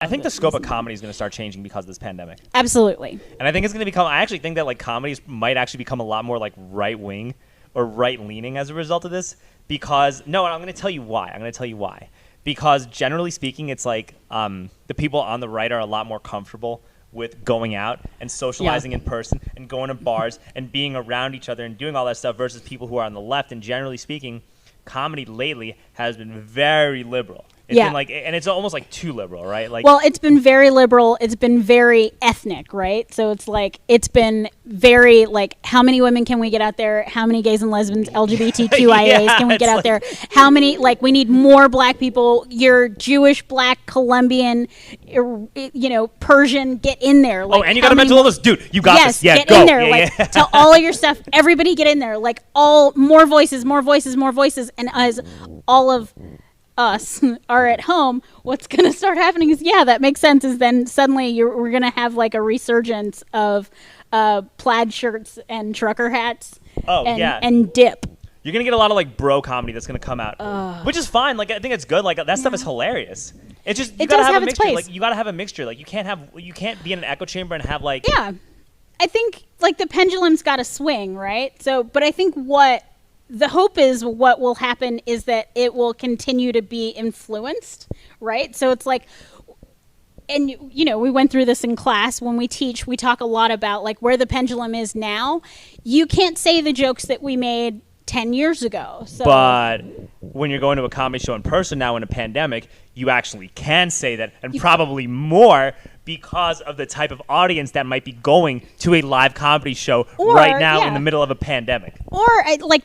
I think the scope of comedy is going to start changing because of this pandemic. Absolutely. And I think it's going to become, I actually think that like comedies might actually become a lot more like right wing or right leaning as a result of this because, no, I'm going to tell you why. Because generally speaking, it's like the people on the right are a lot more comfortable with going out and socializing in person and going to bars and being around each other and doing all that stuff versus people who are on the left. And generally speaking, comedy lately has been very liberal. It's been like, and it's almost like too liberal, right? Like, well, it's been very liberal. It's been very ethnic, right? So it's like, it's been very like, how many women can we get out there? How many gays and lesbians, LGBTQIAs can we get out there? How many, like, we need more black people. You're Jewish, black, Colombian, Persian, get in there. Like, and you got a mental illness. Dude, you got this. Yeah, get in there. Tell all of your stuff. Everybody get in there. Like, more voices. And as all of us are at home, what's going to start happening is, that makes sense, is then suddenly we're going to have like a resurgence of plaid shirts and trucker hats and dip. You're going to get a lot of like bro comedy that's going to come out, which is fine. Like, I think it's good. Like, that stuff is hilarious. It's just, you got to have a mixture. Like, you got to have a mixture. Like, you can't be in an echo chamber and have like... Yeah. I think like the pendulum's got to swing, right? So, but I think what the hope is, what will happen is that it will continue to be influenced, right? So it's like, and we went through this in class. When we teach, we talk a lot about like where the pendulum is now. You can't say the jokes that we made 10 years ago. So. But when you're going to a comedy show in person now in a pandemic, you actually can say that, and probably more, because of the type of audience that might be going to a live comedy show right now in the middle of a pandemic. Or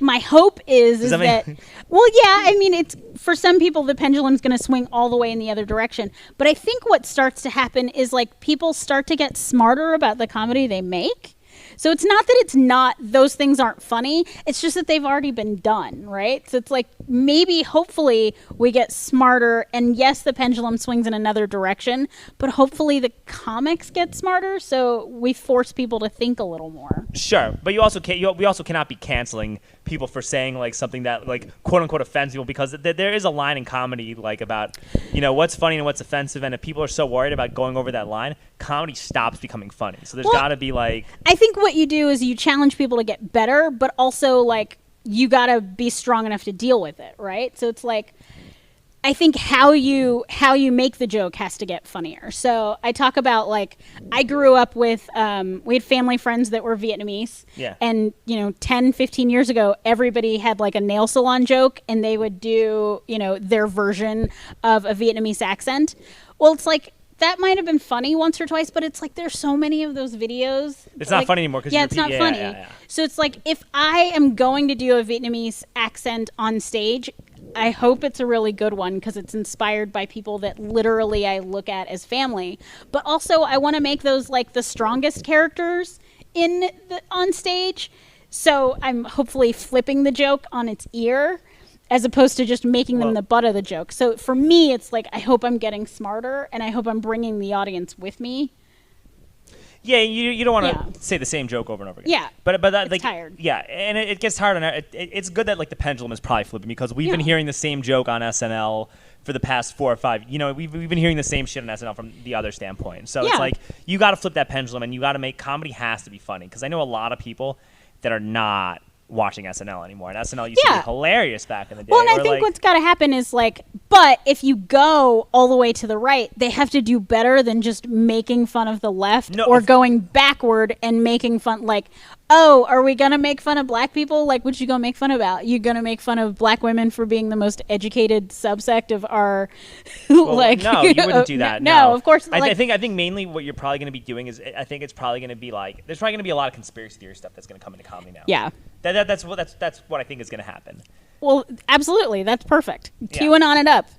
my hope is that well, I mean, it's for some people the pendulum's going to swing all the way in the other direction. But I think what starts to happen is like people start to get smarter about the comedy they make. So it's not that those things aren't funny. It's just that they've already been done, right? So it's like maybe, hopefully, we get smarter. And yes, the pendulum swings in another direction, but hopefully the comics get smarter. So we force people to think a little more. Sure, but we also cannot be canceling people for saying like something that like quote unquote offends people, because there is a line in comedy like about what's funny and what's offensive, and if people are so worried about going over that line, comedy stops becoming funny. So there's got to be like, I think what you do is you challenge people to get better, but also like you got to be strong enough to deal with it, right? So it's like, I think how you make the joke has to get funnier. So I talk about like, I grew up with, we had family friends that were Vietnamese. Yeah. And, 10, 15 years ago, everybody had like a nail salon joke, and they would do, their version of a Vietnamese accent. Well, it's like, that might have been funny once or twice, but it's like there's so many of those videos. It's not funny anymore. It's not funny. Yeah. So it's like, if I am going to do a Vietnamese accent on stage, I hope it's a really good one because it's inspired by people that literally I look at as family. But also, I want to make those like the strongest characters on stage. So I'm hopefully flipping the joke on its ear, as opposed to just making them the butt of the joke. So for me, it's like, I hope I'm getting smarter, and I hope I'm bringing the audience with me. Yeah, you don't want to say the same joke over and over again. Yeah, but that, it's like, tired. Yeah, and it gets tired. And it's good that like the pendulum is probably flipping, because we've been hearing the same joke on SNL for the past 4 or 5. We've been hearing the same shit on SNL from the other standpoint. So it's like, you got to flip that pendulum, and you got to make comedy has to be funny, because I know a lot of people that are not watching SNL anymore, and SNL used to be hilarious back in the day. Well, and I think what's got to happen is like, but if you go all the way to the right, they have to do better than just making fun of the left or going backward and making fun, like, oh, are we gonna make fun of black people? Like, what you gonna make fun about? You gonna make fun of black women for being the most educated subsect of our like? No, you wouldn't do that. No, of course. I think mainly what you're probably gonna be doing is, I think it's probably gonna be like, there's probably gonna be a lot of conspiracy theory stuff that's gonna come into comedy now. Yeah. That's what I think is gonna happen. Well, absolutely. That's perfect. QAnon it up.